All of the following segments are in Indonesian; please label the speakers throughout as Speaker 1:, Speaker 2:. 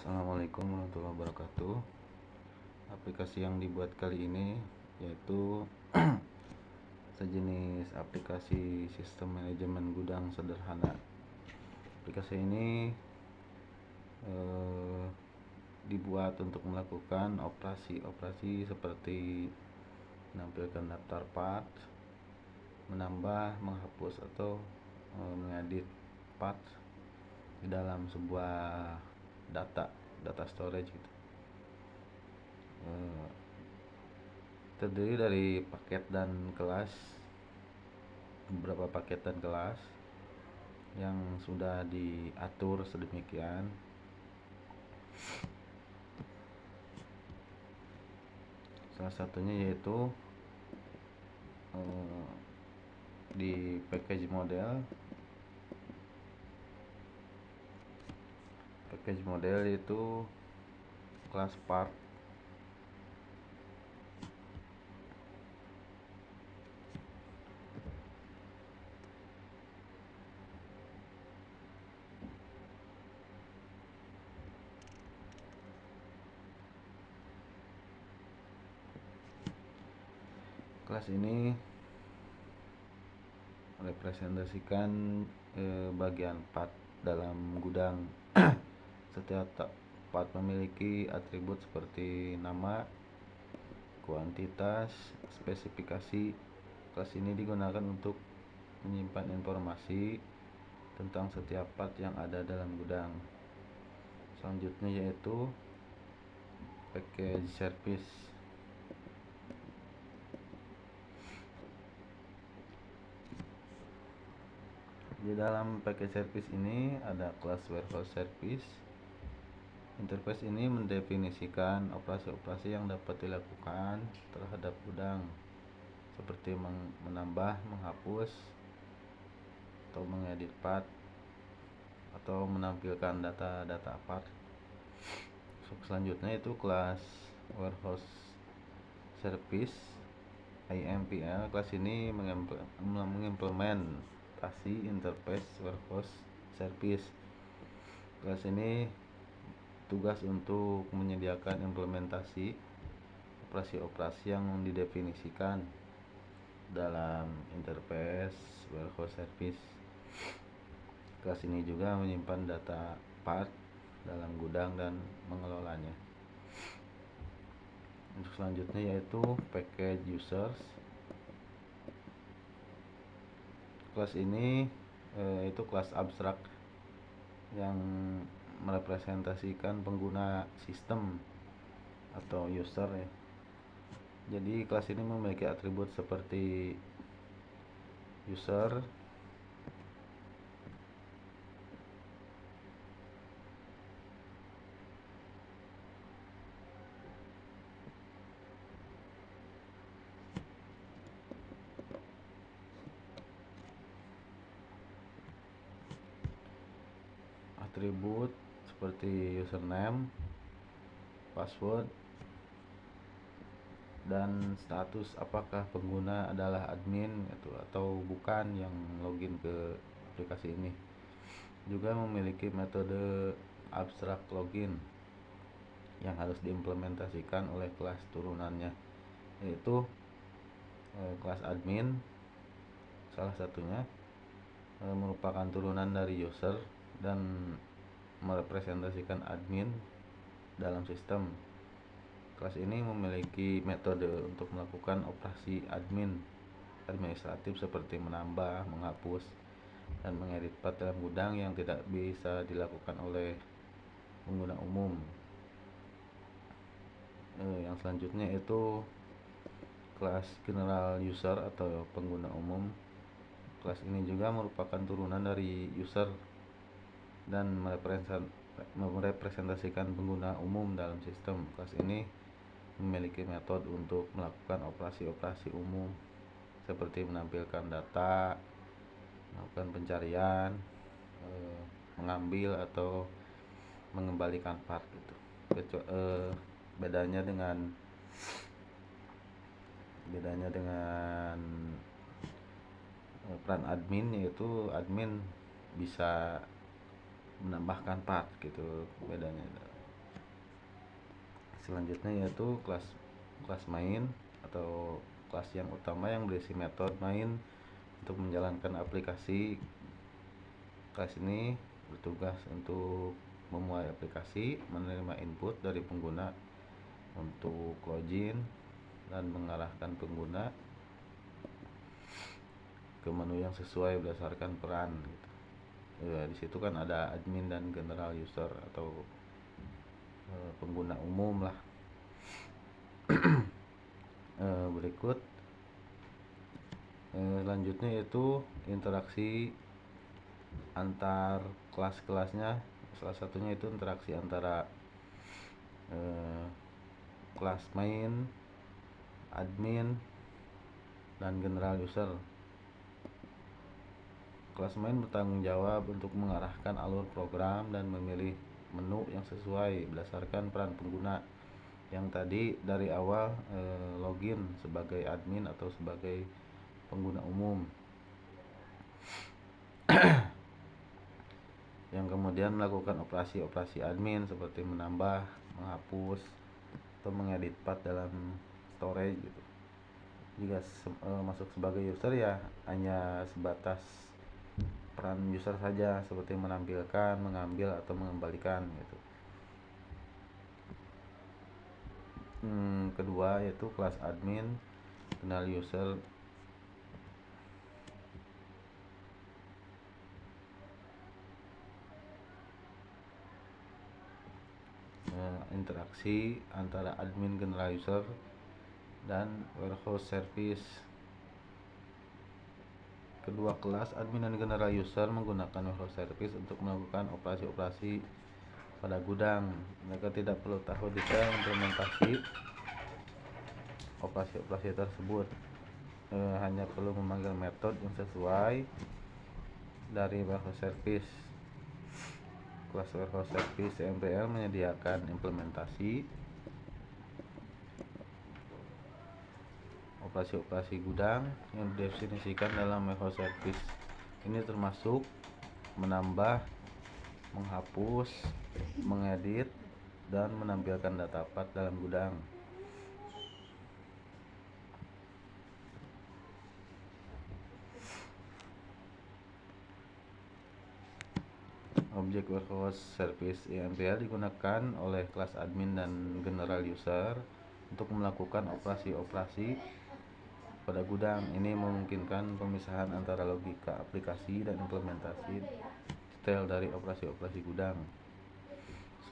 Speaker 1: Assalamualaikum warahmatullahi wabarakatuh. Aplikasi yang dibuat kali ini yaitu sejenis aplikasi sistem manajemen gudang sederhana. Aplikasi ini dibuat untuk melakukan operasi-operasi seperti menampilkan daftar part, menambah, menghapus atau mengedit part di dalam sebuah data storage gitu. Terdiri dari paket dan kelas, beberapa paket dan kelas yang sudah diatur sedemikian. Salah satunya yaitu di package model itu kelas part. Kelas ini merepresentasikan bagian part dalam gudang. Setiap part memiliki atribut seperti nama, kuantitas, spesifikasi. Kelas ini digunakan untuk menyimpan informasi tentang setiap part yang ada dalam gudang. Selanjutnya yaitu package service. Di dalam package service ini ada kelas warehouse service. Interface ini mendefinisikan operasi-operasi yang dapat dilakukan terhadap gudang, seperti menambah, menghapus, atau mengedit part, atau menampilkan data part. Selanjutnya itu kelas warehouse service IMPL. Kelas ini mengimplementasi interface warehouse service. Kelas ini tugas untuk menyediakan implementasi operasi-operasi yang didefinisikan dalam interface warehouse service. Kelas ini juga menyimpan data part dalam gudang dan mengelolanya. Untuk selanjutnya yaitu package users. Kelas ini itu kelas abstrak yang merepresentasikan pengguna sistem atau user ya. Jadi kelas ini memiliki atribut seperti user, atribut seperti username, password, dan status apakah pengguna adalah admin atau bukan yang login ke aplikasi ini. Juga memiliki metode abstrak login yang harus diimplementasikan oleh kelas turunannya, yaitu kelas admin. Salah satunya merupakan turunan dari user dan merepresentasikan admin dalam sistem. Kelas ini memiliki metode untuk melakukan operasi administratif seperti menambah, menghapus, dan mengedit part dalam gudang yang tidak bisa dilakukan oleh pengguna umum. Yang selanjutnya itu kelas general user atau pengguna umum. Kelas ini juga merupakan turunan dari user dan merepresentasikan pengguna umum dalam sistem. Kelas ini memiliki metode untuk melakukan operasi-operasi umum seperti menampilkan data, melakukan pencarian, mengambil atau mengembalikan part gitu. Bedanya dengan peran admin, yaitu admin bisa menambahkan part gitu bedanya. Selanjutnya yaitu kelas kelas main atau kelas yang utama yang berisi metode main untuk menjalankan aplikasi. Kelas ini bertugas untuk memulai aplikasi, menerima input dari pengguna untuk login dan mengarahkan pengguna ke menu yang sesuai berdasarkan peran gitu. Ya, di situ kan ada admin dan general user atau pengguna umum lah. Berikut lanjutnya yaitu interaksi antar kelas-kelasnya. Salah satunya itu interaksi antara kelas main, admin, dan general user. Kelas main bertanggung jawab untuk mengarahkan alur program dan memilih menu yang sesuai berdasarkan peran pengguna. Yang tadi dari awal login sebagai admin atau sebagai pengguna umum. Yang kemudian melakukan operasi-operasi admin seperti menambah, menghapus, atau mengedit path dalam storage gitu. Jika masuk sebagai user ya hanya sebatas peran user saja seperti menampilkan, mengambil, atau mengembalikan gitu. Kedua yaitu kelas admin, kenal user. Interaksi antara admin, general user, dan warehouse service. Kedua kelas admin dan general user menggunakan warehouse service untuk melakukan operasi-operasi pada gudang. Mereka tidak perlu tahu detail implementasi operasi-operasi tersebut, hanya perlu memanggil metode yang sesuai dari warehouse service. Kelas warehouse service MPL menyediakan implementasi operasi-operasi gudang yang didefinisikan dalam warehouse service. Ini termasuk menambah, menghapus, mengedit, dan menampilkan data path dalam gudang. Objek warehouse service EMPL digunakan oleh kelas admin dan general user untuk melakukan operasi-operasi pada gudang. Ini memungkinkan pemisahan antara logika aplikasi dan implementasi detail dari operasi-operasi gudang.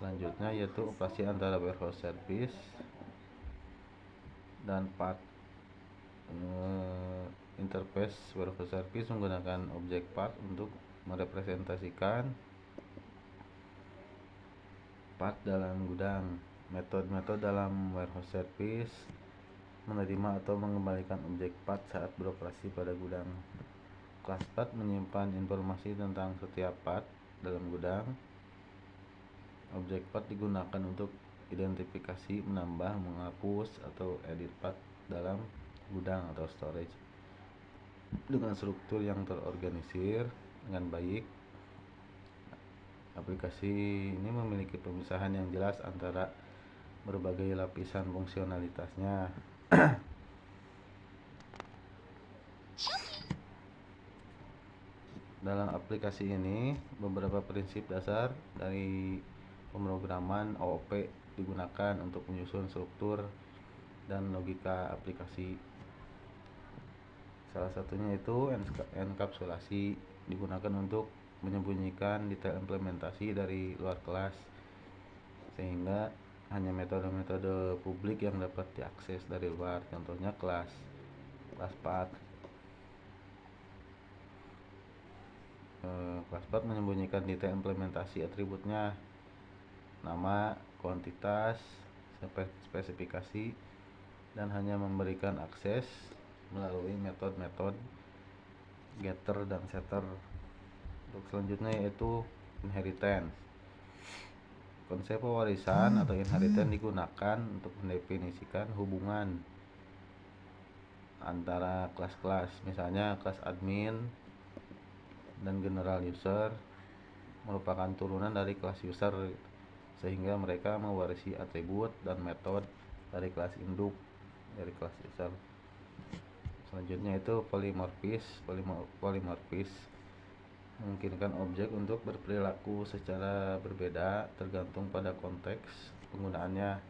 Speaker 1: Selanjutnya yaitu operasi antara warehouse service dan path. Interface warehouse service menggunakan objek path untuk merepresentasikan path dalam gudang. Metode-metode dalam warehouse service menerima atau mengembalikan objek path saat beroperasi pada gudang. Kelas path menyimpan informasi tentang setiap path dalam gudang. Objek path digunakan untuk identifikasi, menambah, menghapus, atau edit path dalam gudang atau storage. Dengan struktur yang terorganisir dengan baik, aplikasi ini memiliki pemisahan yang jelas antara berbagai lapisan fungsionalitasnya. Dalam aplikasi ini, beberapa prinsip dasar dari pemrograman OOP digunakan untuk menyusun struktur dan logika aplikasi. Salah satunya itu enkapsulasi, digunakan untuk menyembunyikan detail implementasi dari luar kelas, sehingga hanya metode-metode publik yang dapat diakses dari luar. Contohnya kelas path. Kelas path menyembunyikan detail implementasi atributnya, nama, kuantitas, spesifikasi, dan hanya memberikan akses melalui metode-metode getter dan setter. Untuk selanjutnya yaitu inheritance. Konsep pewarisan atau inheritance digunakan untuk mendefinisikan hubungan antara kelas-kelas. Misalnya kelas admin dan general user merupakan turunan dari kelas user, sehingga mereka mewarisi atribut dan metode dari kelas induk dari kelas user. Selanjutnya itu polimorfis. Polimorfis memungkinkan objek untuk berperilaku secara berbeda tergantung pada konteks penggunaannya.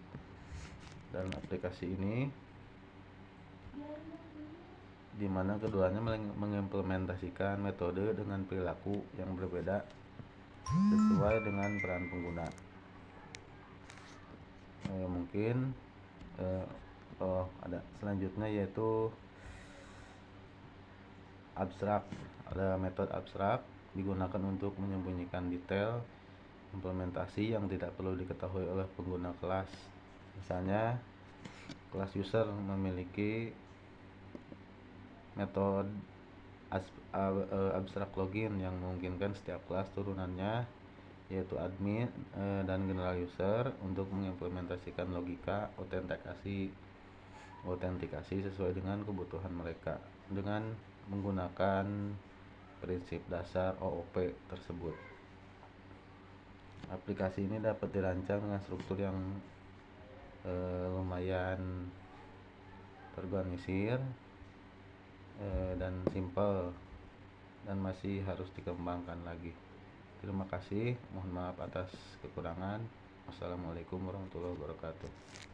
Speaker 1: Dalam aplikasi ini di mana keduanya mengimplementasikan metode dengan perilaku yang berbeda sesuai dengan peran pengguna. Mungkin ada selanjutnya yaitu abstrak. Ada metode abstrak digunakan untuk menyembunyikan detail implementasi yang tidak perlu diketahui oleh pengguna kelas. Misalnya, kelas user memiliki metode abstrak login yang memungkinkan setiap kelas turunannya yaitu admin dan general user untuk mengimplementasikan logika autentikasi sesuai dengan kebutuhan mereka dengan menggunakan prinsip dasar OOP tersebut. Aplikasi ini dapat dirancang dengan struktur yang lumayan terorganisir dan simpel dan masih harus dikembangkan lagi. Terima kasih, mohon maaf atas kekurangan. Wassalamualaikum warahmatullahi wabarakatuh.